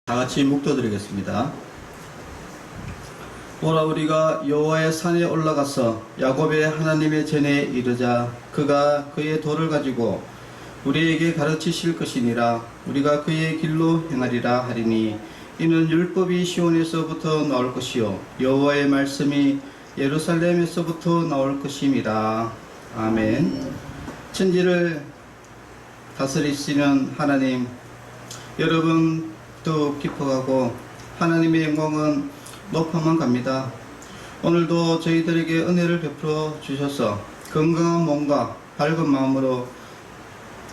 다 같이 묵도드리겠습니다. 오라 우리가 여호와의 산에 올라가서 야곱의 하나님의 전에 이르자 그가 그의 도를 가지고 우리에게 가르치실 것이니라. 우리가 그의 길로 행하리라 하리니 이는 율법이 시온에서부터 나올 것이요 여호와의 말씀이 예루살렘에서부터 나올 것임이라. 아멘. 천지를 다스리시는 하나님, 여러분 더욱 깊어가고 하나님의 영광은 높아만 갑니다. 오늘도 저희들에게 은혜를 베풀어 주셔서 건강한 몸과 밝은 마음으로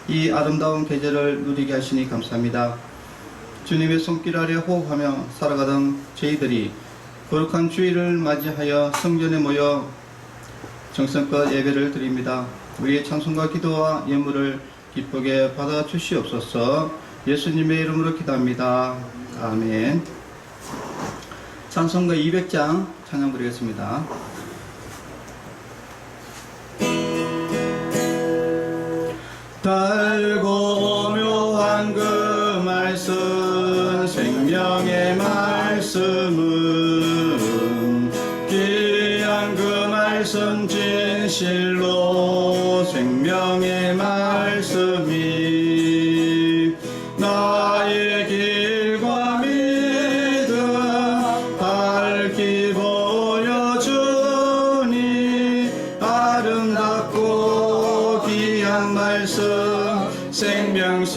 이 아름다운 계절을 누리게 하시니 감사합니다. 주님의 손길 아래 호흡하며 살아가던 저희들이 거룩한 주일을 맞이하여 성전에 모여 정성껏 예배를 드립니다. 우리의 찬송과 기도와 예물을 기쁘게 받아 주시옵소서. 예수님의 이름으로 기도합니다. 아멘. 찬송가 200장 찬양 드리겠습니다. 달고 묘한 그 말씀, 생명의 말씀은 귀한 그 말씀 진실로 생명의 말씀이 나의 길과 믿음 밝히 보여주니 아름답고 귀한 말씀 생명샘이로다.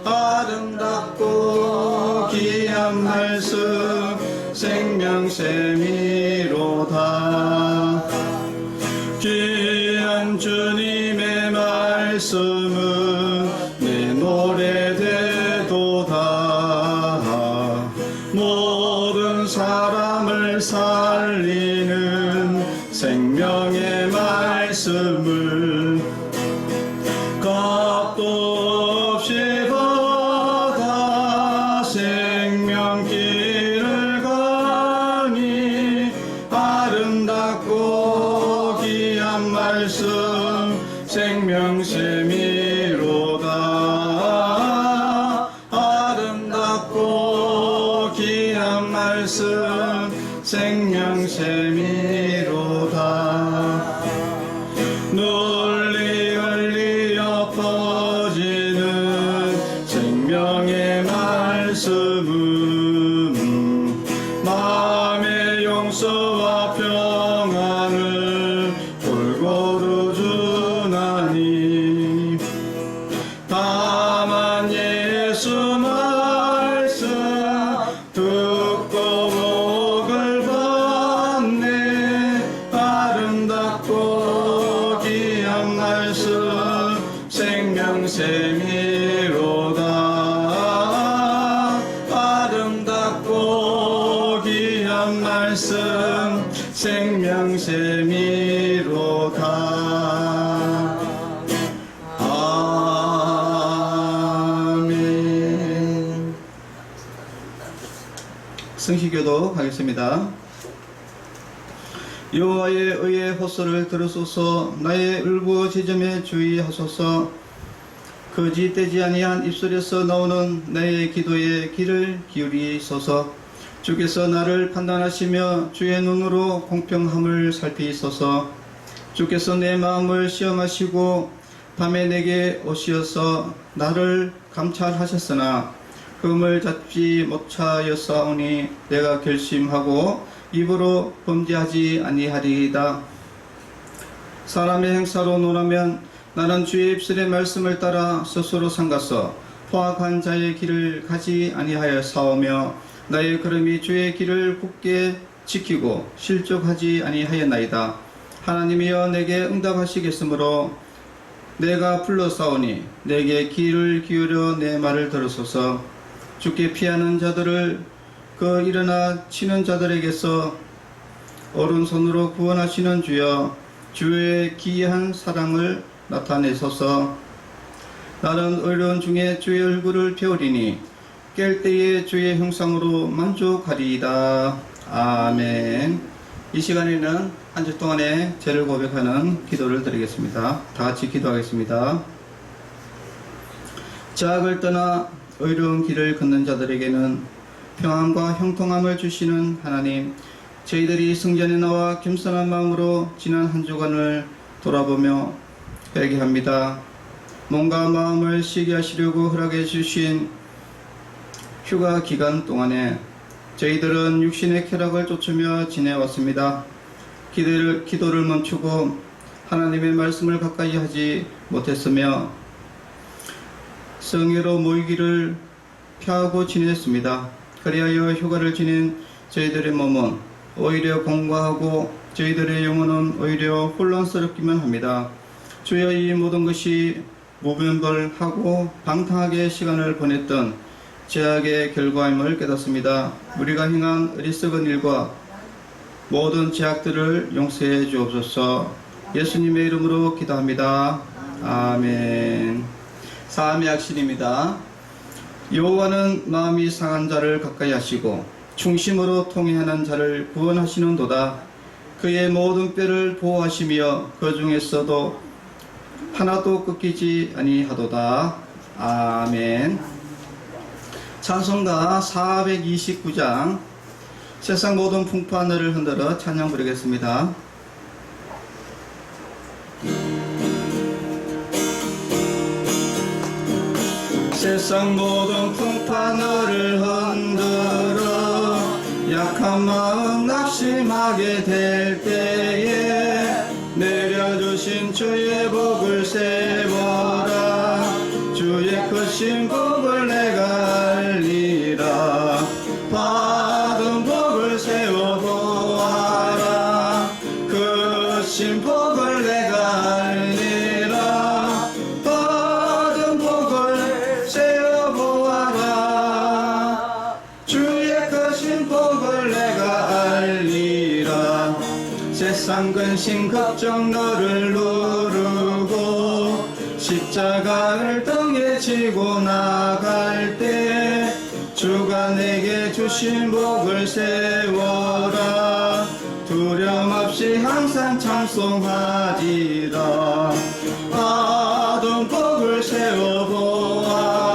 아름답고 귀한 말씀 생명샘이로다. 귀한 주님의 말씀은 내 노래 되도다. 모든 사람을 살리는 생명의 말씀을 값도 없이 받아 생명길을 가니 아름답고 귀한 말씀 생명샘이로다. 아름답고 귀한 말씀 생명샘이로다. 널리 흘리어 퍼지는 생명의 말씀은 마음의 용서와 평안을 골고루 주나니 다만 예수 말씀 듣고 복을 받네. 아름답고 귀한 말씀 생명샘이로다. 아름답고 귀한 말씀 생명샘이로다. 아멘. 성시교도 하겠습니다. 여호와의 의의 호소를 들으소서. 나의 울부짖음에 주의하소서. 거짓되지 아니한 입술에서 나오는 나의 기도에 귀를 기울이소서. 주께서 나를 판단하시며 주의 눈으로 공평함을 살피소서. 주께서 내 마음을 시험하시고 밤에 내게 오시어서 나를 감찰하셨으나 흠을 잡지 못하였사오니 내가 결심하고 입으로 범죄하지 아니하리이다. 사람의 행사로 논하면 나는 주의 입술의 말씀을 따라 스스로 삼가서 포악한 자의 길을 가지 아니하였사오며 나의 걸음이 주의 길을 굳게 지키고 실족하지 아니하였나이다. 하나님이여 내게 응답하시겠으므로 내가 불러싸오니 내게 귀를 기울여 내 말을 들으소서. 주께 피하는 자들을 그 일어나 치는 자들에게서 오른손으로 구원하시는 주여 주의 기이한 사랑을 나타내소서. 나는 어려운 중에 주의 얼굴을 배우리니 깰 때에 주의 형상으로 만족하리이다. 아멘. 이 시간에는 한 주 동안의 죄를 고백하는 기도를 드리겠습니다. 다 같이 기도하겠습니다. 죄악을 떠나 의로운 길을 걷는 자들에게는 평안과 형통함을 주시는 하나님, 저희들이 성전에 나와 겸손한 마음으로 지난 한 주간을 돌아보며 회개합니다. 몸과 마음을 쉬게 하시려고 허락해 주신 휴가 기간 동안에 저희들은 육신의 쾌락을 쫓으며 지내왔습니다. 기도를 멈추고 하나님의 말씀을 가까이 하지 못했으며 성회로 모이기를 피하고 지냈습니다. 그리하여 휴가를 지낸 저희들의 몸은 오히려 공고하고 저희들의 영혼은 오히려 혼란스럽기만 합니다. 주여, 이 모든 것이 무분별하고 방탕하게 시간을 보냈던 죄악의 결과임을 깨닫습니다. 우리가 행한 어리석은 일과 모든 죄악들을 용서해 주옵소서. 예수님의 이름으로 기도합니다. 아멘. 사함의 약신입니다. 여호와는 마음이 상한 자를 가까이 하시고 충심으로 통회하는 자를 구원하시는도다. 그의 모든 뼈를 보호하시며 그 중에서도 하나도 꺾이지 아니하도다. 아멘. 찬송가 429장 세상 모든 풍파 하늘을 흔들어 찬양 부르겠습니다. 세상 모든 풍파 너를 흔들어 약한 마음 낙심하게 될 때에 내려주신 주의 복을 세워라. 주의 크신 복을 내가 알리라. 받은 복을 세워보아라. 크신 복을 내가 알리라. 받은 복을 세워보아라. 주의 크신 복을 내가 알리라. 세상 근심 걱정 너를 누르고 십자가를 등에 지고 나갈 때 주가 내게 주신 복을 세워라. 두려움 없이 항상 찬송하리라. 받은 복을 세워보아라.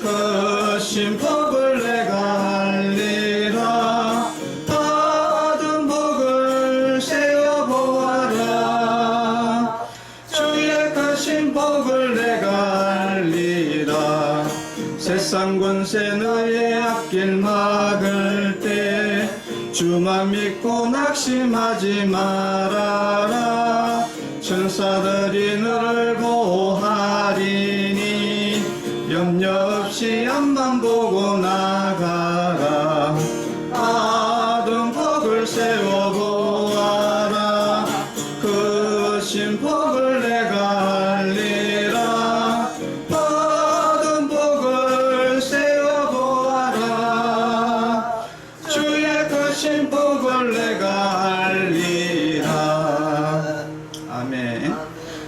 크신 복을 내가 알리라. 받은 복을 세워보아라. 주의 크신 복을 내가 알리라. 세상 권세 너의 앞길 막을 때 주만 믿고 낙심하지 말아라. 천사들이 너를 보호하리니 염려 없이 앞만 보고 나가라. 받은 복을 세워보아라. 크신 복을 내가 알리라. 받은 복을 세워보아라. 주의 크신 복을 내가 알리라. 아멘.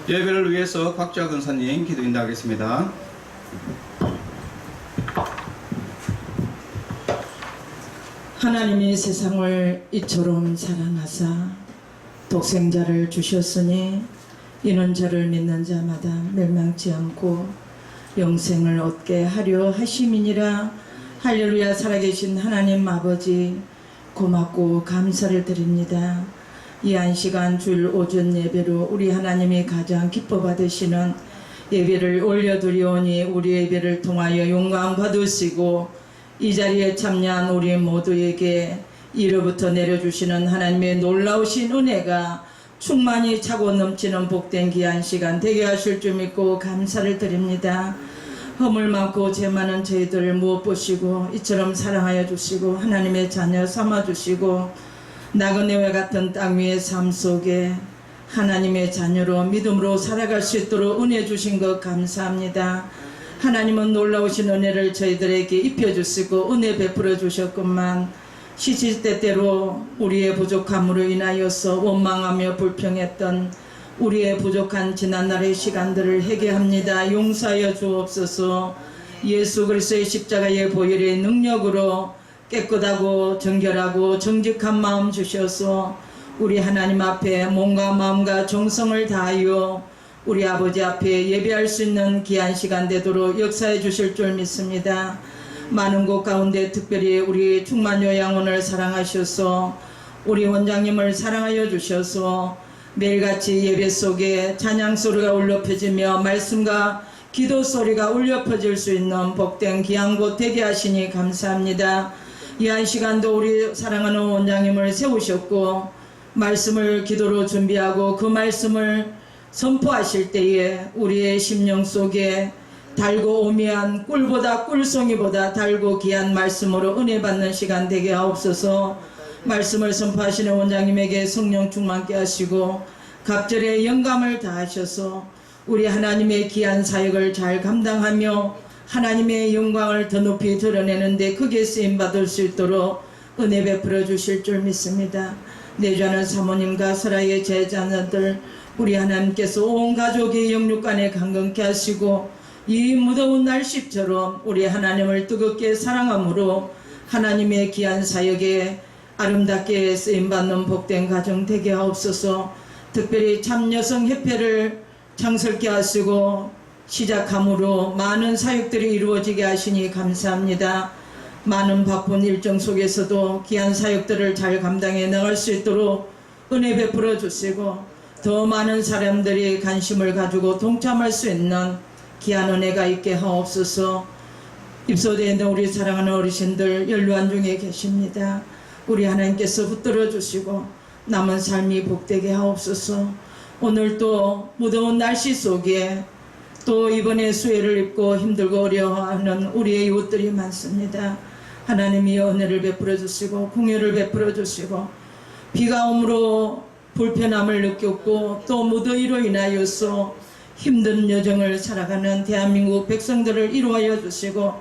예배를 위해서 곽주아 권사님 기도 인도하겠습니다. 하나님이 세상을 이처럼 사랑하사 독생자를 주셨으니 이는 저를 믿는 자마다 멸망치 않고 영생을 얻게 하려 하심이니라. 할렐루야. 살아계신 하나님 아버지, 고맙고 감사를 드립니다. 이 한 시간 주일 오전 예배로 우리 하나님이 가장 기뻐 받으시는 예배를 올려드리오니 우리 예배를 통하여 영광 받으시고 이 자리에 참여한 우리 모두에게 이로부터 내려주시는 하나님의 놀라우신 은혜가 충만히 차고 넘치는 복된 귀한 시간 되게 하실 줄 믿고 감사를 드립니다. 허물 많고 죄 많은 저희들을 무엇보시고 이처럼 사랑하여 주시고 하나님의 자녀 삼아주시고 나그네와 같은 땅 위의 삶 속에 하나님의 자녀로 믿음으로 살아갈 수 있도록 은혜 주신 것 감사합니다. 하나님은 놀라우신 은혜를 저희들에게 입혀주시고 은혜 베풀어 주셨건만 시시때때로 우리의 부족함으로 인하여서 원망하며 불평했던 우리의 부족한 지난날의 시간들을 회개합니다. 용서하여 주옵소서. 예수 그리스도의 십자가의 보혈의 능력으로 깨끗하고 정결하고 정직한 마음 주셔서 우리 하나님 앞에 몸과 마음과 정성을 다하여 우리 아버지 앞에 예배할 수 있는 귀한 시간 되도록 역사해 주실 줄 믿습니다. 많은 곳 가운데 특별히 우리 충만요 양원을 사랑하셔서 우리 원장님을 사랑하여 주셔서 매일같이 예배 속에 찬양 소리가 울려 퍼지며 말씀과 기도 소리가 울려 퍼질 수 있는 복된 귀한 곳 되게 하시니 감사합니다. 이 한 시간도 우리 사랑하는 원장님을 세우셨고 말씀을 기도로 준비하고 그 말씀을 선포하실 때에 우리의 심령 속에 달고 오미한 꿀보다 꿀송이보다 달고 귀한 말씀으로 은혜 받는 시간 되게 하옵소서. 말씀을 선포하시는 원장님에게 성령 충만케 하시고 갑절의 영감을 다하셔서 우리 하나님의 귀한 사역을 잘 감당하며 하나님의 영광을 더 높이 드러내는데 크게 쓰임받을 수 있도록 은혜 베풀어 주실 줄 믿습니다. 내주하는 사모님과 설아의 제자녀들 우리 하나님께서 온 가족의 영육간에 강건케 하시고 이 무더운 날씨처럼 우리 하나님을 뜨겁게 사랑함으로 하나님의 귀한 사역에 아름답게 쓰임받는 복된 가정 되게 하옵소서. 특별히 참여성 협회를 창설케 하시고 시작함으로 많은 사역들이 이루어지게 하시니 감사합니다. 많은 바쁜 일정 속에서도 귀한 사역들을 잘 감당해 나갈 수 있도록 은혜 베풀어 주시고 더 많은 사람들이 관심을 가지고 동참할 수 있는 귀한 은혜가 있게 하옵소서. 입소되어 있는 우리 사랑하는 어르신들 연루한 중에 계십니다. 우리 하나님께서 붙들어 주시고 남은 삶이 복되게 하옵소서. 오늘 또 무더운 날씨 속에 또 이번에 수해를 입고 힘들고 어려워하는 우리의 이웃들이 많습니다. 하나님이 은혜를 베풀어 주시고 공유를 베풀어 주시고 비가 오므로 불편함을 느꼈고 또 무더위로 인하여서 힘든 여정을 살아가는 대한민국 백성들을 이루하여 주시고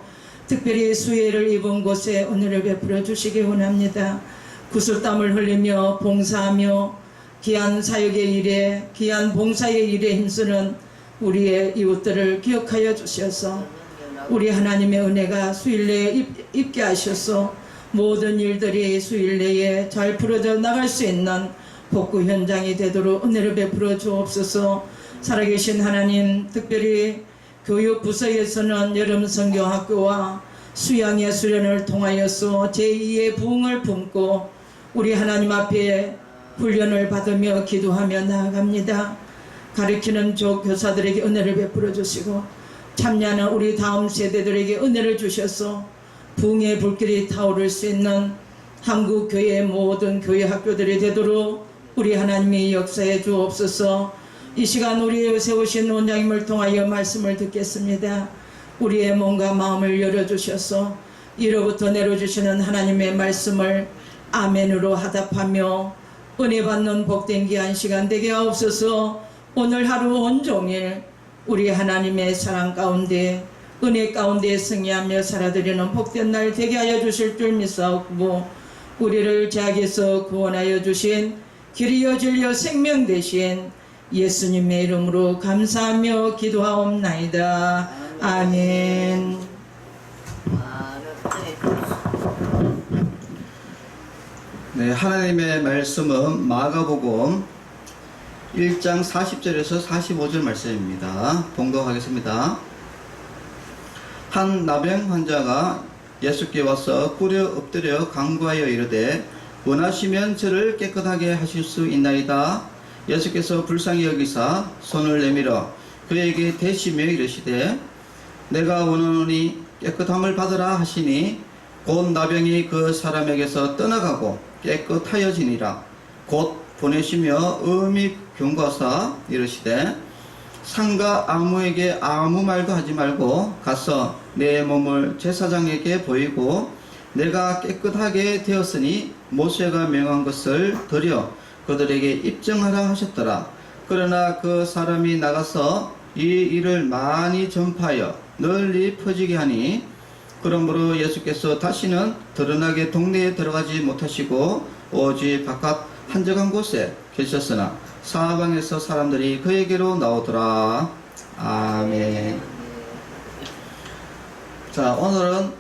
특별히 수해를 입은 곳에 은혜를 베풀어 주시기 원합니다. 구슬땀을 흘리며 봉사하며 귀한 사역의 일에 귀한 봉사의 일에 힘쓰는 우리의 이웃들을 기억하여 주셔서 우리 하나님의 은혜가 수일내에 있게 하셔서 모든 일들이 수일내에 잘 풀어져 나갈 수 있는 복구 현장이 되도록 은혜를 베풀어 주옵소서. 살아계신 하나님, 특별히 교육부서에서는 여름 성경학교와 수양의 수련을 통하여서 제2의 부흥을 품고 우리 하나님 앞에 훈련을 받으며 기도하며 나아갑니다. 가르치는 교사들에게 은혜를 베풀어 주시고 참여하는 우리 다음 세대들에게 은혜를 주셔서 부흥의 불길이 타오를 수 있는 한국 교회의 모든 교회 학교들이 되도록 우리 하나님이 역사해 주옵소서. 이 시간 우리 세우신 원장님을 통하여 말씀을 듣겠습니다. 우리의 몸과 마음을 열어주셔서 이로부터 내려주시는 하나님의 말씀을 아멘으로 하답하며 은혜 받는 복된 귀한 시간 되게 하옵소서. 오늘 하루 온종일 우리 하나님의 사랑 가운데 은혜 가운데 승리하며 살아드리는 복된 날 되게 하여 주실 줄 믿사옵고 우리를 죄악에서 구원하여 주신 길이요 진리요 생명 되신 예수님의 이름으로 감사하며 기도하옵나이다. 아멘. 네, 하나님의 말씀은 마가복음 1장 40절에서 45절 말씀입니다. 봉독하겠습니다. 한 나병 환자가 예수께 와서 꿇어 엎드려 간구하여 이르되 원하시면 저를 깨끗하게 하실 수 있나이다. 예수께서 불쌍히 여기사 손을 내밀어 그에게 대시며 이르시되 내가 원하노니 깨끗함을 받으라 하시니 곧 나병이 그 사람에게서 떠나가고 깨끗하여지니라. 곧 보내시며 엄히 경고하사 이르시되 상가 아무에게 아무 말도 하지 말고 가서 내 몸을 제사장에게 보이고 내가 깨끗하게 되었으니 모세가 명한 것을 드려 그들에게 입증하라 하셨더라. 그러나 그 사람이 나가서 이 일을 많이 전파하여 널리 퍼지게 하니 그러므로 예수께서 다시는 드러나게 동네에 들어가지 못하시고 오직 바깥 한적한 곳에 계셨으나 사방에서 사람들이 그에게로 나오더라. 아멘. 자, 오늘은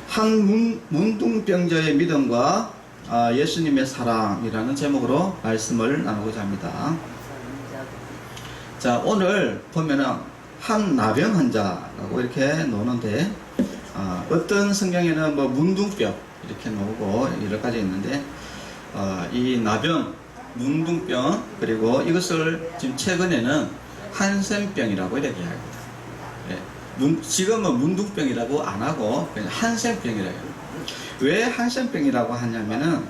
한 문둥병자의 믿음과 예수님의 사랑이라는 제목으로 말씀을 나누고자 합니다. 자, 오늘 보면은 한 나병 환자라고 이렇게 노는데, 어떤 성경에는 뭐 문둥병 이렇게 나오고 여러 가지 있는데, 이 나병, 문둥병, 그리고 이것을 지금 최근에는 한센병이라고 이렇게 합니다. 예, 지금은 문둥병이라고 안 하고 그냥 한센병이라고 해요. 왜 한센병이라고 하냐면은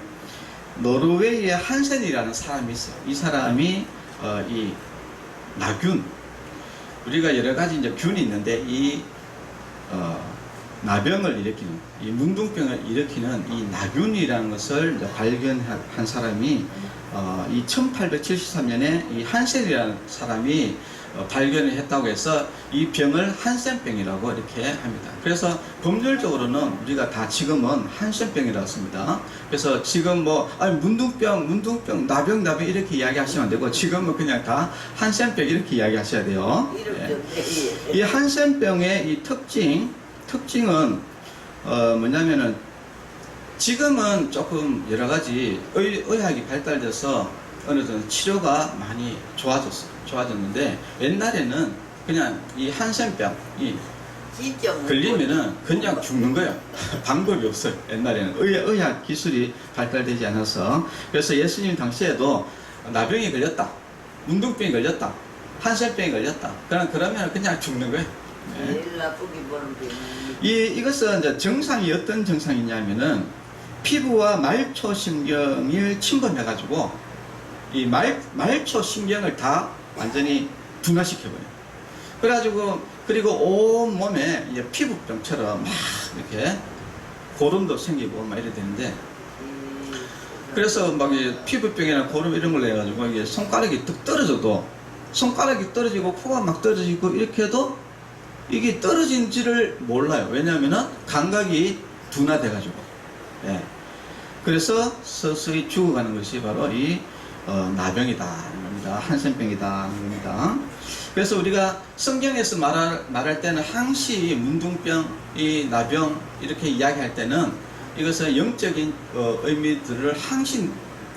노르웨이에 한센이라는 사람이 있어요. 이 사람이 이 나균, 우리가 여러 가지 이제 균이 있는데 이 나병을 일으키는, 이 문둥병을 일으키는 이 나균이라는 것을 이제 발견한 사람이 이 1873년에 이 한센이라는 사람이 발견을 했다고 해서 이 병을 한센병이라고 이렇게 합니다. 그래서 법률적으로는 우리가 다 지금은 한센병이라고 씁니다. 그래서 지금 뭐 문둥병, 나병 이렇게 이야기하시면 안 되고 지금은 그냥 다 한센병 이렇게 이야기하셔야 돼요. 이 한센병의 이 특징은 뭐냐면은 지금은 조금 여러 가지 의학이 발달돼서 어느 정도 치료가 많이 좋아졌는데 옛날에는 그냥 이 한센병 걸리면은 그냥 죽는 거예요. 방법이 없어요. 옛날에는 의학 기술이 발달되지 않아서. 그래서 예수님 당시에도 나병이 걸렸다, 문둥병이 걸렸다, 한센병이 걸렸다, 그러면 그냥 죽는 거예요. 네. 제일 나쁘게 보는 병이 이것은 이제 증상이 어떤 증상이냐면은 피부와 말초신경을 침범해가지고 이 말초신경을 다 완전히 둔화시켜버려요. 그래가지고 그리고 온 몸에 이제 피부병처럼 막 이렇게 고름도 생기고 막 이래 되는데, 그래서 막 피부병이나 고름 이런 걸 해가지고 이게 손가락이 뚝 떨어져도 손가락이 떨어지고 코가 막 떨어지고 이렇게 해도 이게 떨어진지를 몰라요. 왜냐하면은 감각이 둔화돼가지고. 예. 그래서 서서히 죽어가는 것이 바로 이 나병이다 하는 겁니다. 한센병이다 하는 겁니다. 그래서 우리가 성경에서 말할 때는 항시 문둥병, 이 나병 이렇게 이야기할 때는 이것은 영적인 의미들을 항시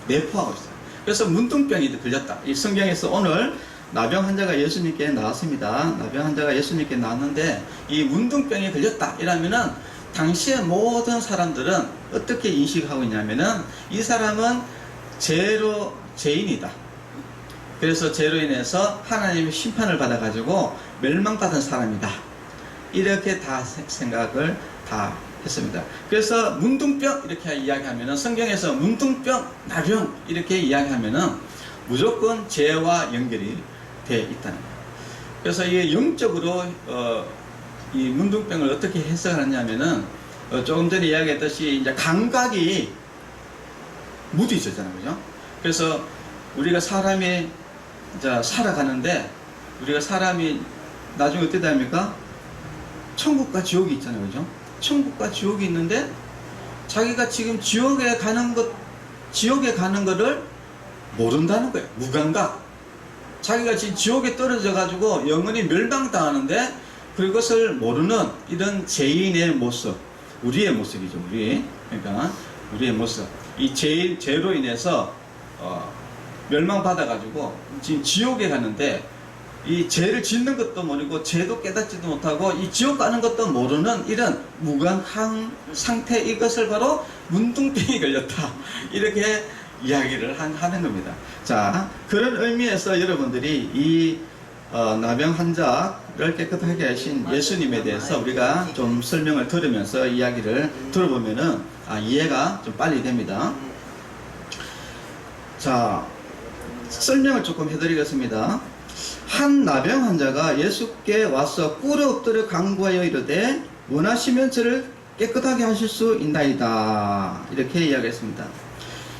내포하고 있어요. 그래서 문둥병이 걸렸다. 이 성경에서 오늘 나병 환자가 예수님께 나왔습니다. 나병 환자가 예수님께 나왔는데 이 문둥병이 걸렸다 이러면은 당시의 모든 사람들은 어떻게 인식하고 있냐면은 이 사람은 죄인이다. 그래서 죄로 인해서 하나님의 심판을 받아가지고 멸망받은 사람이다. 이렇게 다 생각을 다 했습니다. 그래서 문둥병 이렇게 이야기하면은 성경에서 문둥병, 나병 이렇게 이야기하면은 무조건 죄와 연결이 돼 있다는 거예요. 그래서 이게 영적으로 이 문둥병을 어떻게 해석하느냐면은 조금 전에 이야기했듯이 이제 감각이 무뎌지잖아요, 그죠? 그래서 우리가 사람이 이제 살아가는데 우리가 사람이 나중에 어떻게 됩니까? 천국과 지옥이 있잖아요, 그죠? 천국과 지옥이 있는데 자기가 지금 지옥에 가는 거를 모른다는 거예요. 무감각. 자기가 지금 지옥에 떨어져 가지고 영원히 멸망당하는데 그것을 모르는 이런 죄인의 모습, 우리의 모습이죠. 그러니까 우리의 모습. 이 죄로 인해서 멸망받아 가지고 지금 지옥에 가는데 이 죄를 짓는 것도 모르고 죄도 깨닫지도 못하고 이 지옥 가는 것도 모르는 이런 무감한 상태, 이것을 바로 문둥병이 걸렸다 이렇게 이야기를 하는 겁니다. 자, 그런 의미에서 여러분들이 이 나병 환자를 깨끗하게 하신 예수님에 대해서 우리가 좀 설명을 들으면서 이야기를 들어보면은 이해가 좀 빨리 됩니다. 자, 설명을 조금 해드리겠습니다. 한 나병 환자가 예수께 와서 꿇어 엎드려 간구하여 이르되 원하시면 저를 깨끗하게 하실 수 있나이다 이렇게 이야기했습니다.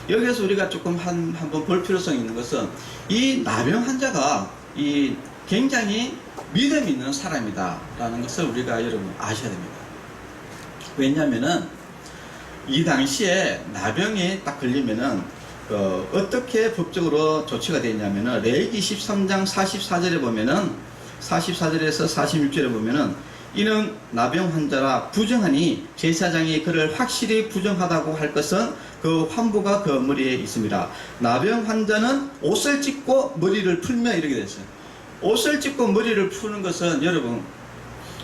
여기에서 우리가 조금 한번 볼 필요성이 있는 것은 이 나병 환자가 이 굉장히 믿음 있는 사람이다 라는 것을 우리가 여러분 아셔야 됩니다. 왜냐하면은 이 당시에 나병이 딱 걸리면은 어떻게 법적으로 조치가 되어 있냐면은 레위기 13장 44절에 보면은 44절에서 46절에 보면은 이는 나병 환자라 부정하니 제사장이 그를 확실히 부정하다고 할 것은 그 환부가 그 머리에 있습니다. 나병 환자는 옷을 찢고 머리를 풀며 이렇게 됐어요. 옷을 찢고 머리를 푸는 것은 여러분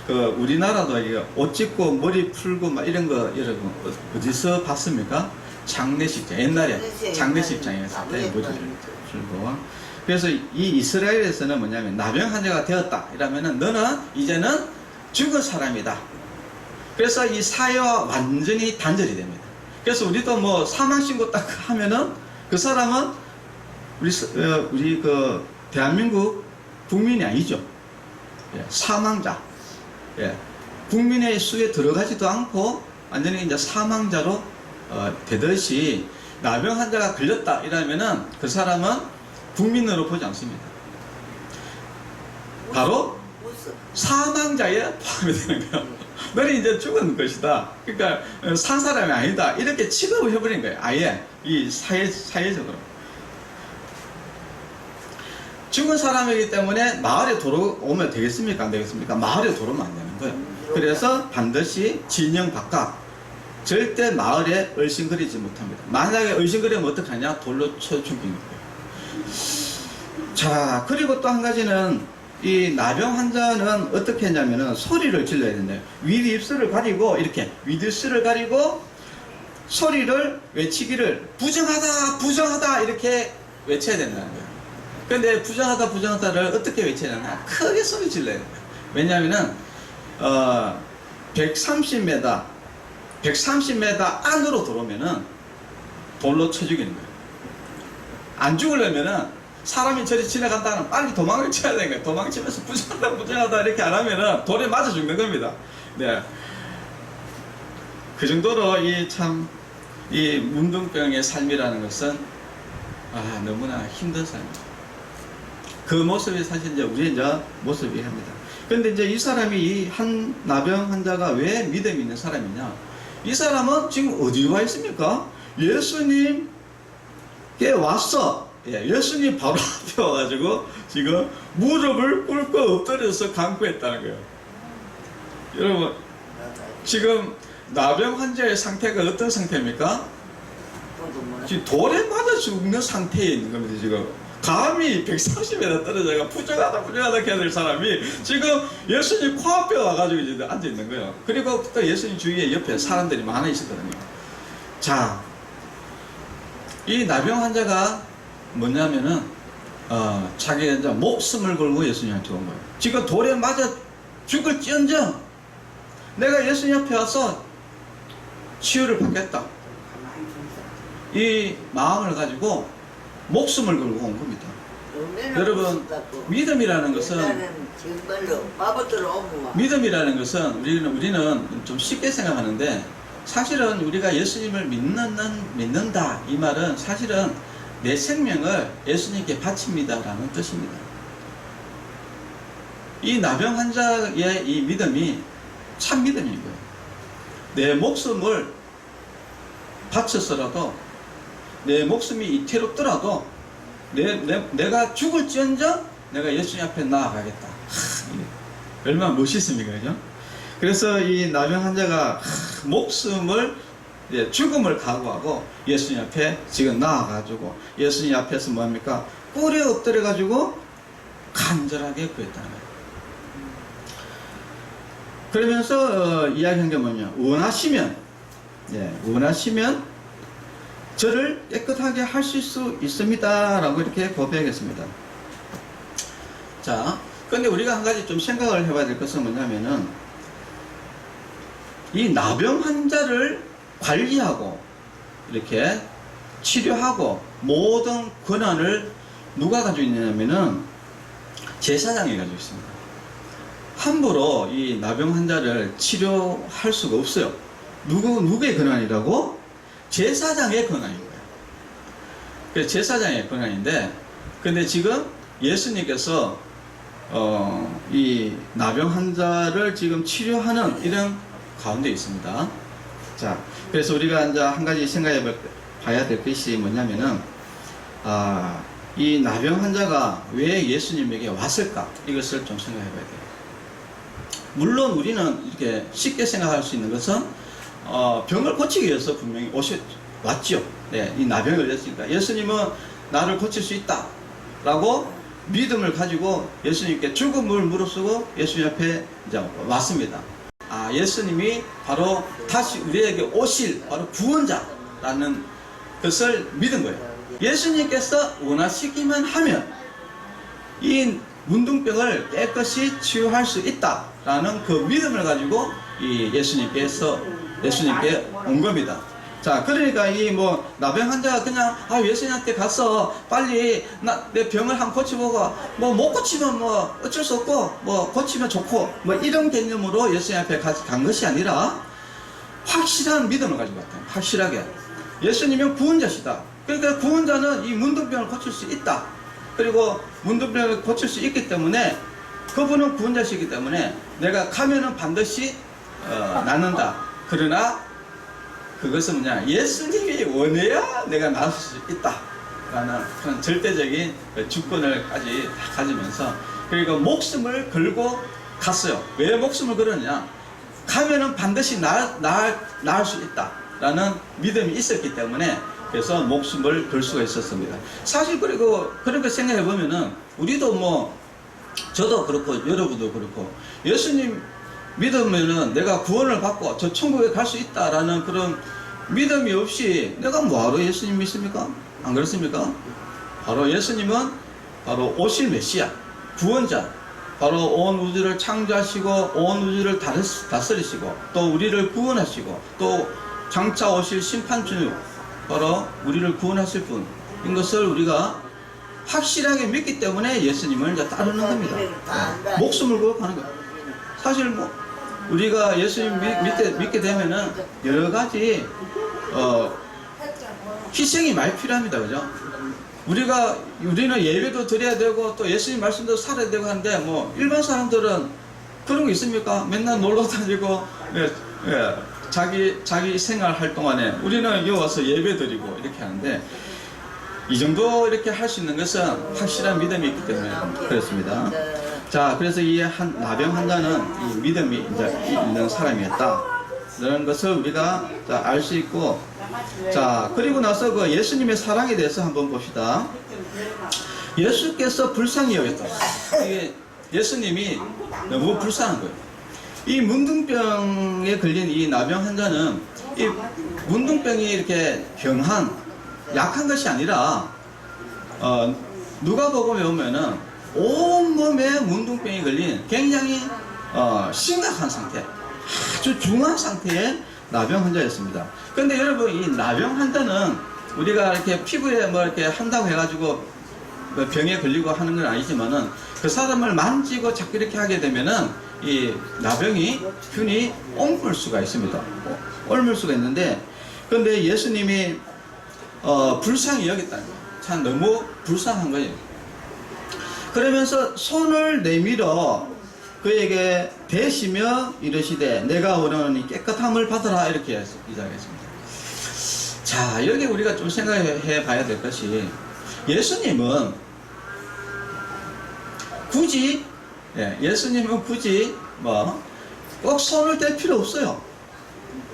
그 우리나라도 이게 옷 찢고 머리 풀고 막 이런 거 여러분 어디서 봤습니까? 장례식장, 옛날에 장례식장에서 때 머리를 풀고. 그래서 이 이스라엘에서는 뭐냐면 나병 환자가 되었다 이러면은 너는 이제는 죽은 사람이다. 그래서 이 사회와 완전히 단절이 됩니다. 그래서 우리도 뭐 사망 신고 딱 하면은 그 사람은 우리 그 대한민국 국민이 아니죠. 예, 사망자. 예, 국민의 수에 들어가지도 않고 완전히 이제 사망자로 되듯이 나병 환자가 걸렸다 이러면은 그 사람은 국민으로 보지 않습니다. 바로 사망자에 포함이 되는 거예요. 너는 이제 죽은 것이다. 그러니까 산 사람이 아니다. 이렇게 취급을 해버린 거예요. 아예 이 사회적으로. 죽은 사람이기 때문에 마을에 돌아오면 되겠습니까? 안 되겠습니까? 마을에 돌아오면 안 되는 거예요. 그래서 반드시 진영 바깥, 절대 마을에 얼씬거리지 못합니다. 만약에 얼씬거리면 어떡하냐? 돌로 쳐 죽이는 거예요. 자, 그리고 또 한 가지는 이 나병 환자는 어떻게 했냐면은 소리를 질러야 된대요. 윗입술을 가리고 이렇게 윗입술을 가리고 소리를 외치기를 부정하다 부정하다 이렇게 외쳐야 된다는 거예요. 근데 부정하다 부정하다를 어떻게 외쳐야 되나? 크게 소리 질러야 돼요. 왜냐하면은 130m 안으로 들어오면은 돌로 쳐 죽이는 거예요. 안 죽으려면은 사람이 저리 지나간다는 빨리 도망을 쳐야 되는 거예요. 도망치면서 부정하다 부정하다 이렇게 안 하면은 돌에 맞아 죽는 겁니다. 네. 그 정도로 이 문둥병의 삶이라는 것은 너무나 힘든 삶입니다. 그 모습이 사실 이제 우리의 이제 모습이 합니다. 그런데 이제 이 사람이 이 한 나병 환자가 왜 믿음이 있는 사람이냐? 이 사람은 지금 어디 와 있습니까? 예수님께 왔어. 예, 예수님 바로 앞에 와가지고 지금 무릎을 꿇고 엎드려서 간구했다는 거예요. 여러분, 지금 나병 환자의 상태가 어떤 상태입니까? 지금 돌에 맞아 죽는 상태에 있는 겁니다. 지금 감히 130m 떨어져가 부정하다 해야 될 사람이 지금 예수님 코앞에 와가지고 이제 앉아 있는 거예요. 그리고 또 예수님 주위에 옆에 사람들이 많아 있었거든요. 자, 이 나병 환자가 뭐냐면은 자기가 이제 목숨을 걸고 예수님한테 온 거예요. 지금 돌에 맞아 죽을지언정 내가 예수님 앞에 와서 치유를 받겠다. 이 마음을 가지고 목숨을 걸고 온 겁니다. 여러분, 믿음이라는 것은 우리는 좀 쉽게 생각하는데 사실은 우리가 예수님을 믿는다 이 말은 사실은 내 생명을 예수님께 바칩니다라는 뜻입니다. 이 나병 환자의 이 믿음이 참 믿음인 거예요. 내 목숨을 바쳐서라도 내 목숨이 이태롭더라도 내가 죽을지언정 내가 예수님 앞에 나아가겠다. 얼마나 멋있습니까? 그죠? 그래서 이 나병 환자가 목숨을 죽음을 각오하고 예수님 앞에 지금 나아가지고 예수님 앞에서 뭐합니까? 꿇에 엎드려가지고 간절하게 구했다는 거예요. 그러면서 이야기한 게 뭐냐? 원하시면 저를 깨끗하게 하실 수 있습니다 라고 이렇게 고백했습니다. 자, 근데 우리가 한 가지 좀 생각을 해봐야 될 것은 뭐냐면은 이 나병 환자를 관리하고 이렇게 치료하고 모든 권한을 누가 가지고 있냐면은 제사장이 가지고 있습니다. 함부로 이 나병 환자를 치료할 수가 없어요. 누구의 권한이라고? 제사장의 권한인 거예요. 그래서 제사장의 권한인데, 근데 지금 예수님께서 이 나병 환자를 지금 치료하는 이런 가운데 있습니다. 자, 그래서 우리가 이제 한 가지 생각해 봐야 될 것이 뭐냐면은 이 나병 환자가 왜 예수님에게 왔을까? 이것을 좀 생각해 봐야 돼요. 물론 우리는 이렇게 쉽게 생각할 수 있는 것은 병을 고치기 위해서 분명히 왔죠. 네, 이 나병을 걸렸으니까 예수님은 나를 고칠 수 있다 라고 믿음을 가지고 예수님께 죽음을 무릅쓰고 예수님 앞에 이제 왔습니다. 예수님이 바로 다시 우리에게 오실 바로 구원자라는 것을 믿은 거예요. 예수님께서 원하시기만 하면 이 문둥병을 깨끗이 치유할 수 있다라는 그 믿음을 가지고 이 예수님께 온 겁니다. 자, 그러니까 이 뭐 나병 환자가 그냥 예수님한테 가서 빨리 내 병을 한번 고쳐보고 뭐 못 고치면 뭐 어쩔 수 없고 뭐 고치면 좋고 뭐 이런 개념으로 예수님 앞에 간 것이 아니라 확실한 믿음을 가지고 왔다. 확실하게 예수님은 구원자시다. 그러니까 구원자는 이 문둥병을 고칠 수 있다. 그리고 문둥병을 고칠 수 있기 때문에 그분은 구원자시기 때문에 내가 가면은 반드시 낫는다. 그러나 그것은 뭐냐, 예수님이 원해야 내가 나을 수 있다 라는 그런 절대적인 주권을까지 가지면서, 그리고 목숨을 걸고 갔어요. 왜 목숨을 걸었냐, 가면은 반드시 나을 수 있다 라는 믿음이 있었기 때문에 그래서 목숨을 걸 수가 있었습니다. 사실 그리고 그렇게 생각해 보면은 우리도 뭐 저도 그렇고 여러분도 그렇고 예수님 믿으면은 내가 구원을 받고 저 천국에 갈 수 있다라는 그런 믿음이 없이 내가 뭐하러 예수님 믿습니까? 안 그렇습니까? 바로 예수님은 바로 오실 메시아, 구원자, 바로 온 우주를 창조하시고 온 우주를 다스리시고 또 우리를 구원하시고 또 장차 오실 심판주, 바로 우리를 구원하실 분인 것을 우리가 확실하게 믿기 때문에 예수님을 이제 따르는 겁니다. 목숨을 걸고 가는 거예요. 사실 뭐 우리가 예수님 믿게 되면은 여러 가지 희생이 많이 필요합니다. 그죠? 우리는 예배도 드려야 되고 또 예수님 말씀도 살아야 되고 하는데 뭐 일반 사람들은 그런 거 있습니까? 맨날 놀러 다니고 자기 생활할 동안에 우리는 여기 와서 예배 드리고 이렇게 하는데 이 정도 이렇게 할 수 있는 것은 확실한 믿음이 있기 때문에 그렇습니다. 자, 그래서 이 나병 환자는 이 믿음이 이제 있는 사람이었다. 이런 것을 우리가 알 수 있고, 자, 그리고 나서 그 예수님의 사랑에 대해서 한번 봅시다. 예수께서 불쌍히 여겼다. 이게 예수님이 너무 불쌍한 거예요. 이 문둥병에 걸린 이 나병 환자는 이 문둥병이 이렇게 약한 것이 아니라 누가복음에 보면은 온몸에 문둥병이 걸린 굉장히 심각한 상태, 아주 중한 상태의 나병 환자였습니다. 그런데 여러분, 이 나병 환자는 우리가 이렇게 피부에 뭐 이렇게 한다고 해가지고 병에 걸리고 하는 건 아니지만은 그 사람을 만지고 자꾸 이렇게 하게 되면은 이 나병이 균이 옮을 수가 있습니다. 옮을 수가 있는데, 그런데 예수님이 불쌍히 여겼다는 거예요. 참 너무 불쌍한 거예요. 그러면서 손을 내밀어 그에게 대시며 이르시되 내가 원하노니 깨끗함을 받으라, 이렇게 이야기했습니다. 자, 여기 우리가 좀 생각해 봐야 될 것이, 예수님은 굳이 꼭 손을 댈 필요 없어요.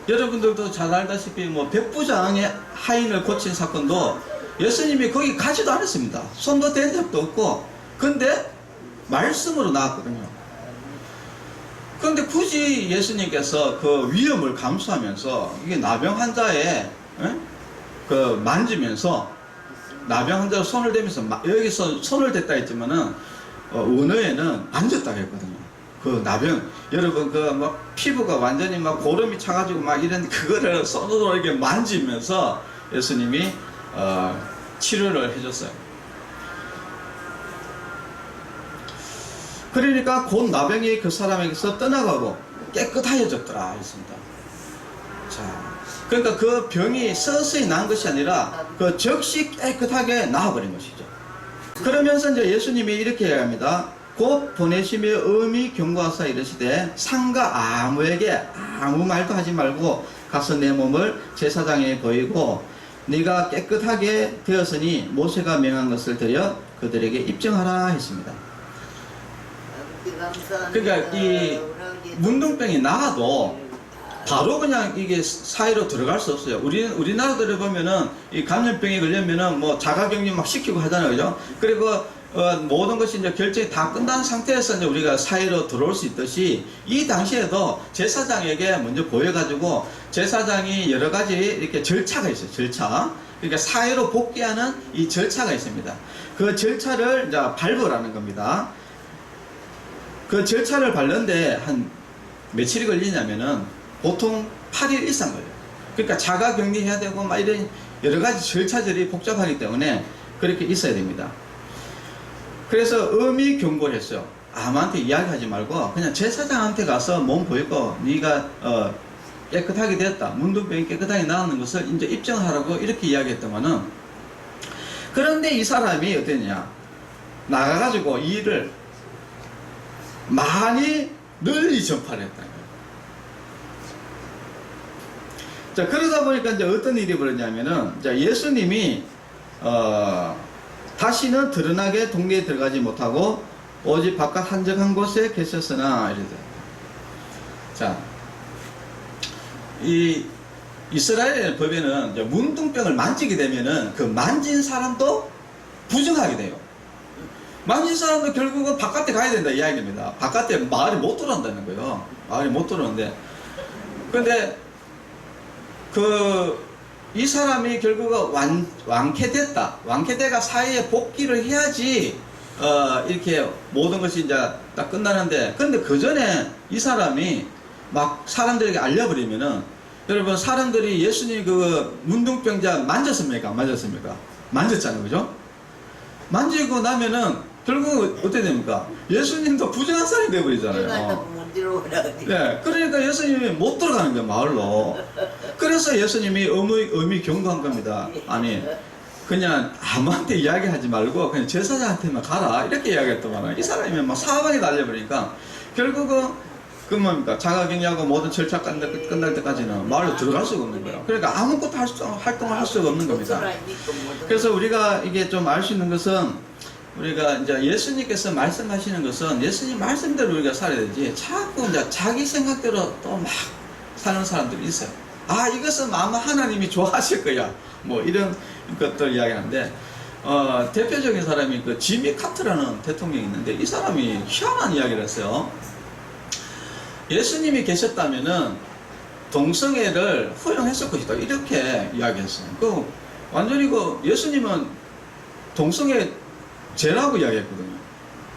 여러분들도 잘 알다시피 뭐 백부장의 하인을 고친 사건도 예수님이 거기 가지도 않았습니다. 손도 댄 적도 없고, 근데 말씀으로 나왔거든요. 그런데 굳이 예수님께서 그 위험을 감수하면서 이게 나병 환자의 그 만지면서 나병 환자가 손을 대면서 여기서 손을 댔다 했지만은 원어에는 만졌다고 했거든요. 그 나병, 여러분 그 막 피부가 완전히 막 고름이 차가지고 막 이런 그거를 손으로 이렇게 만지면서 예수님이 치료를 해줬어요. 그러니까 곧 나병이 그 사람에게서 떠나가고 깨끗하여졌더라 했습니다. 자, 그러니까 그 병이 서서히 난 것이 아니라 그 즉시 깨끗하게 나아버린 것이죠. 그러면서 이제 예수님이 이렇게 이야기합니다. 곧 보내시며 엄히 경고하사 이르시되 상가 아무에게 아무 말도 하지 말고 가서 내 몸을 제사장에 보이고 네가 깨끗하게 되었으니 모세가 명한 것을 드려 그들에게 입증하라 했습니다. 그러니까 이 문둥병이 나아도 바로 그냥 이게 사회로 들어갈 수 없어요. 우리나라들을 보면은 이 감염병에 걸리면은 뭐 자가격리 막 시키고 하잖아요. 그죠? 그리고 모든 것이 이제 결정이 다 끝난 상태에서 이제 우리가 사회로 들어올 수 있듯이 이 당시에도 제사장에게 먼저 보여가지고 제사장이 여러 가지 이렇게 절차가 있어요. 절차. 그러니까 사회로 복귀하는 이 절차가 있습니다. 그 절차를 이제 밟으라는 겁니다. 그 절차를 밟는데 한 며칠이 걸리냐면은 보통 8일 이상 걸려요. 그러니까 자가 격리해야 되고 막 이런 여러 가지 절차들이 복잡하기 때문에 그렇게 있어야 됩니다. 그래서 엄히 경고를 했어요. 아무한테 이야기하지 말고 그냥 제사장한테 가서 몸 보이고 네가 깨끗하게 됐다. 문둥병이 깨끗하게 나오는 것을 이제 입증하라고 이렇게 이야기했더만은, 그런데 이 사람이 어땠냐, 나가가지고 이 일을 많이 널리 전파를 했다는 거예요. 자, 그러다 보니까 이제 어떤 일이 벌어졌냐면은, 예수님이 다시는 드러나게 동네에 들어가지 못하고 오직 바깥 한적한 곳에 계셨으나 이래요. 자, 이 이스라엘 법에는 이제 문둥병을 만지게 되면은 그 만진 사람도 부정하게 돼요. 만진 사람도 결국은 바깥에 가야 된다 이야기입니다. 바깥에 마을에 못 들어온다는 거예요. 마을에 못 들어오는데, 근데 이 사람이 결국은 완쾌됐다. 완쾌대가 사회에 복귀를 해야지 이렇게 모든 것이 이제 딱 끝나는데, 근데 그 전에 이 사람이 막 사람들에게 알려버리면은, 여러분 사람들이 예수님 그 문둥병자 만졌습니까? 안 만졌습니까? 만졌잖아요, 그죠? 만지고 나면은 결국 어떻게 됩니까? 예수님도 부정한 사람이 되어버리잖아요. 네, 그러니까 예수님이 못 들어가는 거예요, 마을로. 그래서 예수님이 엄히 경고한 겁니다. 아니, 그냥 아무한테 이야기하지 말고 그냥 제사장한테만 가라 이렇게 이야기했더만, 이 사람이 막 사방에 달려버리니까 결국은 그 뭡니까, 자가격리하고 모든 절차 끝날 때까지는 마을로 들어갈 수가 없는 거예요. 그러니까 아무것도 활동을 할 수가 없는 겁니다. 그래서 우리가 이게 좀 알 수 있는 것은, 우리가 이제 예수님께서 말씀하시는 것은 예수님 말씀대로 우리가 살아야 되지, 자꾸 이제 자기 생각대로 또 막 사는 사람들이 있어요. 아, 이것은 아마 하나님이 좋아하실 거야, 뭐 이런 것들 이야기하는데, 대표적인 사람이 그 지미 카트라는 대통령이 있는데, 이 사람이 희한한 이야기를 했어요. 예수님이 계셨다면은 동성애를 허용했을 것이다 이렇게 이야기했어요. 완전히 예수님은 동성애 죄라고 이야기했거든요.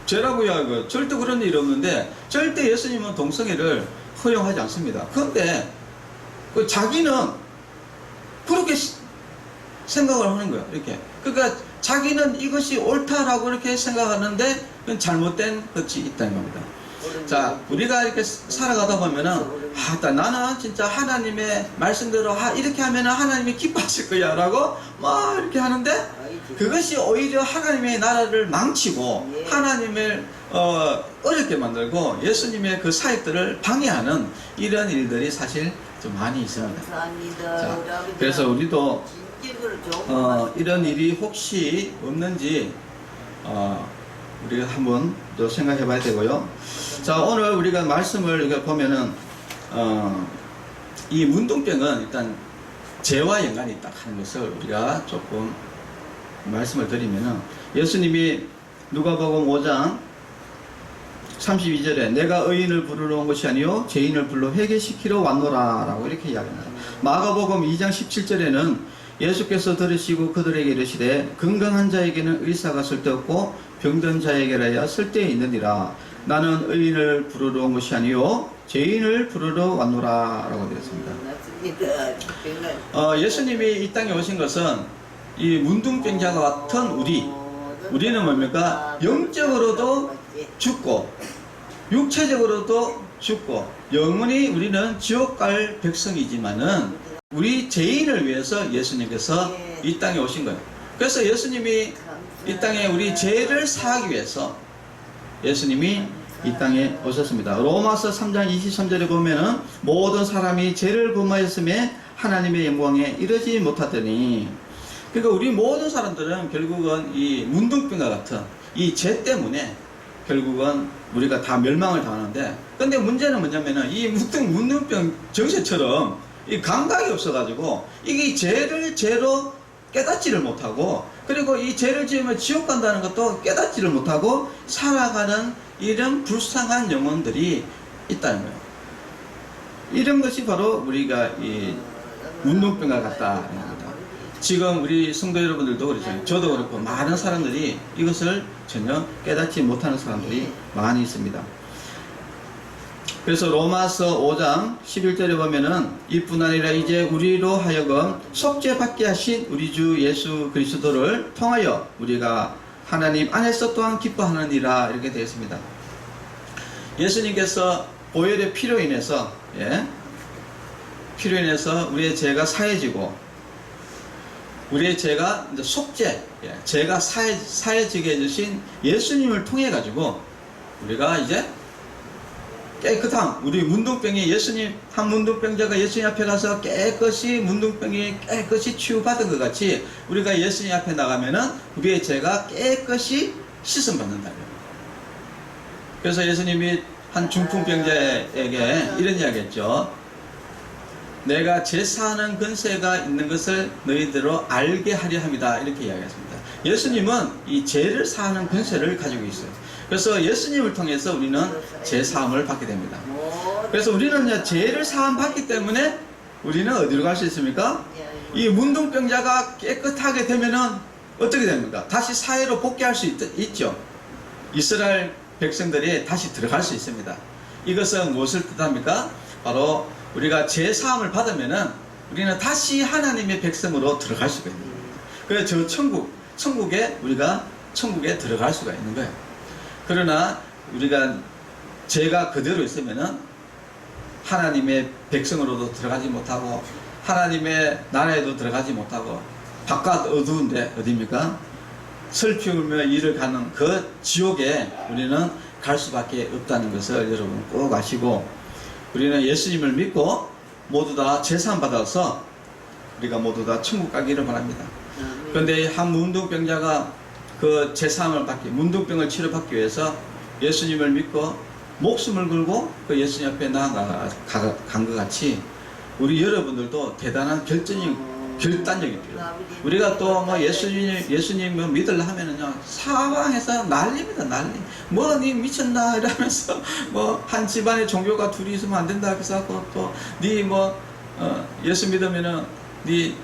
죄라고 이야기하고 절대 그런 일이 없는데, 절대 예수님은 동성애를 허용하지 않습니다. 그런데 자기는 그렇게 생각을 하는 거예요. 이렇게. 그러니까 자기는 이것이 옳다라고 이렇게 생각하는데 그건 잘못된 것이 있다는 겁니다. 자, 우리가 이렇게 살아가다 보면은, 나는 진짜 하나님의 말씀대로 이렇게 하면은 하나님이 기뻐하실 거야 라고 막 이렇게 하는데, 그것이 오히려 하나님의 나라를 망치고 하나님을 어렵게 만들고 예수님의 그 사역들을 방해하는 이런 일들이 사실 좀 많이 있습니다. 자, 그래서 우리도 이런 일이 혹시 없는지 우리가 한번 또 생각해 봐야 되고요. 자, 오늘 우리가 말씀을 보면은 이 문둥병은 일단 죄와 연관이 있다 하는 것을 우리가 조금 말씀을 드리면은, 예수님이 누가복음 5장 32절에 내가 의인을 부르러 온 것이 아니요 죄인을 불러 회개시키러 왔노라 라고 이렇게 이야기합니다. 마가복음 2장 17절에는 예수께서 들으시고 그들에게 이르시되 건강한 자에게는 의사가 쓸데없고 병든 자에게라야 쓸데있느니라. 나는 의인을 부르러 온 것이 아니요 죄인을 부르러 왔노라 라고 되었습니다. 예수님이 이 땅에 오신 것은 이 문둥병자가 같은 우리는 뭡니까? 영적으로도 죽고 육체적으로도 죽고 영원히 우리는 지옥 갈 백성이지만은 우리 죄인을 위해서 예수님께서 이 땅에 오신 거예요. 그래서 예수님이 이 땅에 우리 죄를 사하기 위해서 예수님이 이 땅에 오셨습니다. 로마서 3장 23절에 보면은 모든 사람이 죄를 범하였음에 하나님의 영광에 이르지 못하더니, 그러니까 우리 모든 사람들은 결국은 이 문둥병과 같은 이 죄 때문에 결국은 우리가 다 멸망을 당하는데, 근데 문제는 뭐냐면은 이 문둥병 정세처럼 이 감각이 없어가지고 이게 죄를 죄로 깨닫지를 못하고, 그리고 이 죄를 지으면 지옥 간다는 것도 깨닫지를 못하고 살아가는 이런 불쌍한 영혼들이 있다는 거예요. 이런 것이 바로 우리가 이 문둥병과 같다는 겁니다. 지금 우리 성도 여러분들도 그렇죠. 저도 그렇고 많은 사람들이 이것을 전혀 깨닫지 못하는 사람들이 많이 있습니다. 그래서 로마서 5장 11절에 보면은 이뿐 아니라 이제 우리로 하여금 속죄받게 하신 우리 주 예수 그리스도를 통하여 우리가 하나님 안에서 또한 기뻐하느니라 이렇게 되어 있습니다. 예수님께서 보혈의 피로 인해서 피로 인해서 우리의 죄가 사해지고 우리의 죄가 이제 속죄, 죄가 사해지게 해주신 예수님을 통해 가지고 우리가 이제 깨끗함, 우리 문둥병이 예수님, 한 문둥병자가 예수님 앞에 가서 깨끗이 문둥병이 깨끗이 치유받은 것 같이 우리가 예수님 앞에 나가면은 우리의 죄가 깨끗이 씻음받는다고요. 그래서 예수님이 한 중풍병자에게 이런 이야기 했죠. 내가 죄 사하는 근세가 있는 것을 너희들로 알게 하려 합니다. 이렇게 이야기했습니다. 예수님은 이 죄를 사하는 근세를 가지고 있어요. 그래서 예수님을 통해서 우리는 죄 사함을 받게 됩니다. 그래서 우리는 죄를 사함 받기 때문에 우리는 어디로 갈 수 있습니까? 이 문둥병자가 깨끗하게 되면은 어떻게 됩니까? 다시 사회로 복귀할 수 있죠. 이스라엘 백성들이 다시 들어갈 수 있습니다. 이것은 무엇을 뜻합니까? 바로 우리가 죄 사함을 받으면은 우리는 다시 하나님의 백성으로 들어갈 수가 있는 거예요. 그래서 저 천국에 우리가 천국에 들어갈 수가 있는 거예요. 그러나 우리가 죄가 그대로 있으면은 하나님의 백성으로도 들어가지 못하고 하나님의 나라에도 들어가지 못하고 바깥 어두운데 어디입니까? 슬피 울며 이를 가는 그 지옥에 우리는 갈 수밖에 없다는 것을 여러분 꼭 아시고, 우리는 예수님을 믿고 모두 다 제사함 받아서 우리가 모두 다 천국 가기를 바랍니다. 그런데 한 문둥병자가 그 제사함을 받기, 문둥병을 치료받기 위해서 예수님을 믿고 목숨을 걸고 그 예수님 앞에 나아간 것 같이 우리 여러분들도 대단한 결단력이 필요해요. 우리가 또 뭐 예수님을 믿으려 하면은요, 사방에서 난립니다, 난리. 뭐, 니 미쳤나? 이러면서, 뭐, 한 집안에 종교가 둘이 있으면 안 된다. 그래서 또, 니 뭐, 예수 믿으면은, 니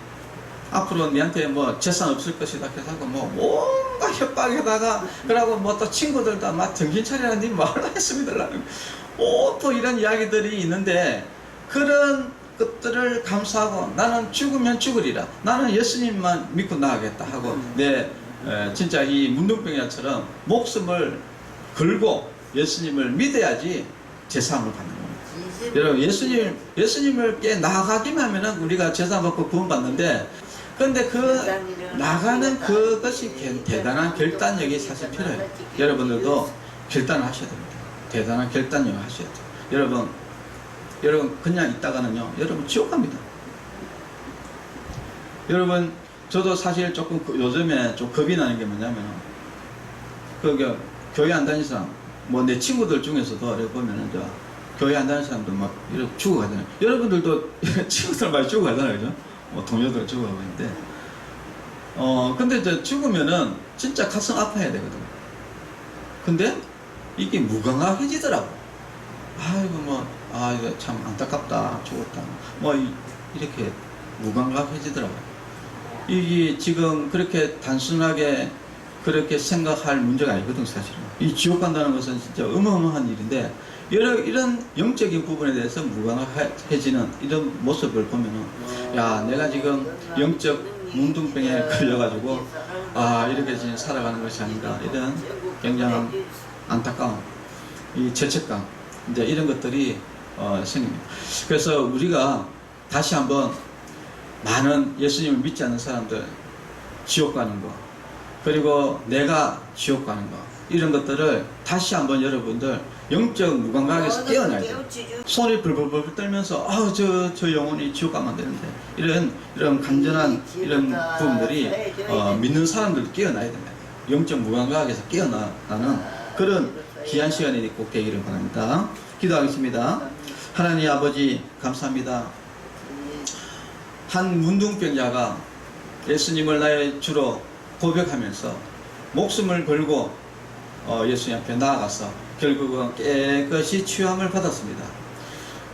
앞으로 니한테 뭐, 재산 없을 것이다. 그래서 뭐, 뭔가 협박에다가, 그러고 뭐 또 친구들도 막 정신 차리라, 니 말라 했습니다. 또 이런 이야기들이 있는데, 그런 것들을 감수하고 나는 죽으면 죽으리라, 나는 예수님만 믿고 나가겠다 하고 진짜 이 문둥병자처럼 목숨을 걸고 예수님을 믿어야지 제사함을 받는 겁니다. 여러분, 예수님을 깨 나가기만 하면은 우리가 제사함 받고 구원 받는데, 그런데 그 나가는 그것이 대단한 결단력이 사실 필요해요. 여러분들도 결단을 하셔야 됩니다. 대단한 결단력을 하셔야 돼요. 여러분 그냥 있다가는요, 여러분 지옥 갑니다. 여러분, 저도 사실 조금 요즘에 좀 겁이 나는 게 뭐냐면, 교회 안 다니는 사람, 뭐 내 친구들 중에서도 이렇게 보면은 교회 안 다니는 사람도 막 이렇게 죽어가잖아요. 여러분들도 친구들 많이 죽어가잖아요, 그죠? 뭐 동료들 죽어가고 있는데, 근데 죽으면은 진짜 가슴 아파야 되거든요. 근데 이게 무감각해지더라고. 아이고 이거 참 안타깝다, 죽었다, 뭐 이렇게 무감각해지더라고요. 이게 지금 그렇게 단순하게 그렇게 생각할 문제가 아니거든. 사실은 이 지옥 간다는 것은 진짜 어마어마한 일인데, 이런 영적인 부분에 대해서 무감각해지는 이런 모습을 보면은, 야, 내가 지금 영적 문둥병에 걸려가지고 이렇게 지금 살아가는 것이 아닌가, 이런 굉장한 안타까움, 이 죄책감, 이제 이런 것들이 생깁니다. 그래서 우리가 다시 한번 많은 예수님을 믿지 않는 사람들 지옥 가는 거, 그리고 내가 지옥 가는 거, 이런 것들을 다시 한번 여러분들 영적 무감각에서 깨어나야 돼요. 손이 불불불 떨면서 저 영혼이 지옥 가면 안 되는데, 이런 간절한 이런 부분들이 믿는 사람들도 깨어나야 된다. 영적 무감각에서 깨어나는 그런 귀한 시간이 꼭 되기를 바랍니다. 기도하겠습니다. 하나님 아버지, 감사합니다. 한 문둥병자가 예수님을 나의 주로 고백하면서 목숨을 걸고 예수님 앞에 나아가서 결국은 깨끗이 취함을 받았습니다.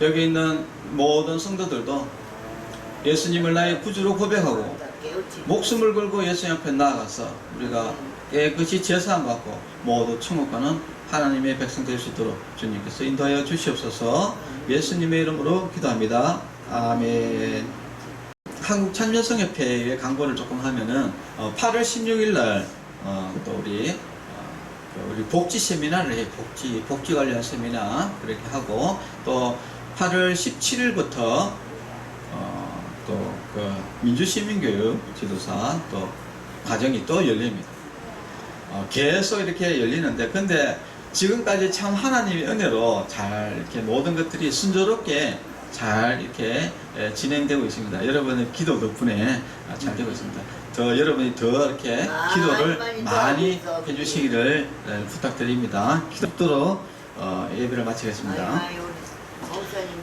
여기 있는 모든 성도들도 예수님을 나의 구주로 고백하고 목숨을 걸고 예수님 앞에 나아가서 우리가 깨끗이 제사함 받고 모두 천국 가는 하나님의 백성 될 수 있도록 주님께서 인도하여 주시옵소서. 예수님의 이름으로 기도합니다. 아멘. 한국 참여성협회의 광고를 조금 하면은 8월 16일 날 또 우리 복지 세미나를 해요. 복지 관련 세미나 그렇게 하고 또 8월 17일부터 또 그 민주시민교육 지도사 또 과정이 또 열립니다. 계속 이렇게 열리는데 근데 지금까지 참 하나님의 은혜로 잘 이렇게 모든 것들이 순조롭게 잘 이렇게 진행되고 있습니다. 여러분의 기도 덕분에 잘 되고 있습니다. 더 여러분이 더 이렇게 기도를 많이 해주시기를 부탁드립니다. 기도로 예배를 마치겠습니다.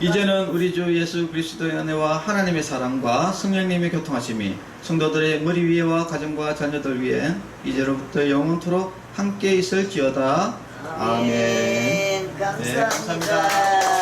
이제는 우리 주 예수 그리스도의 은혜와 하나님의 사랑과 성령님의 교통하심이 성도들의 머리 위에와 가정과 자녀들 위에 이제로부터 영원토록 함께 있을지어다. 아멘. 감사합니다. 네, 감사합니다.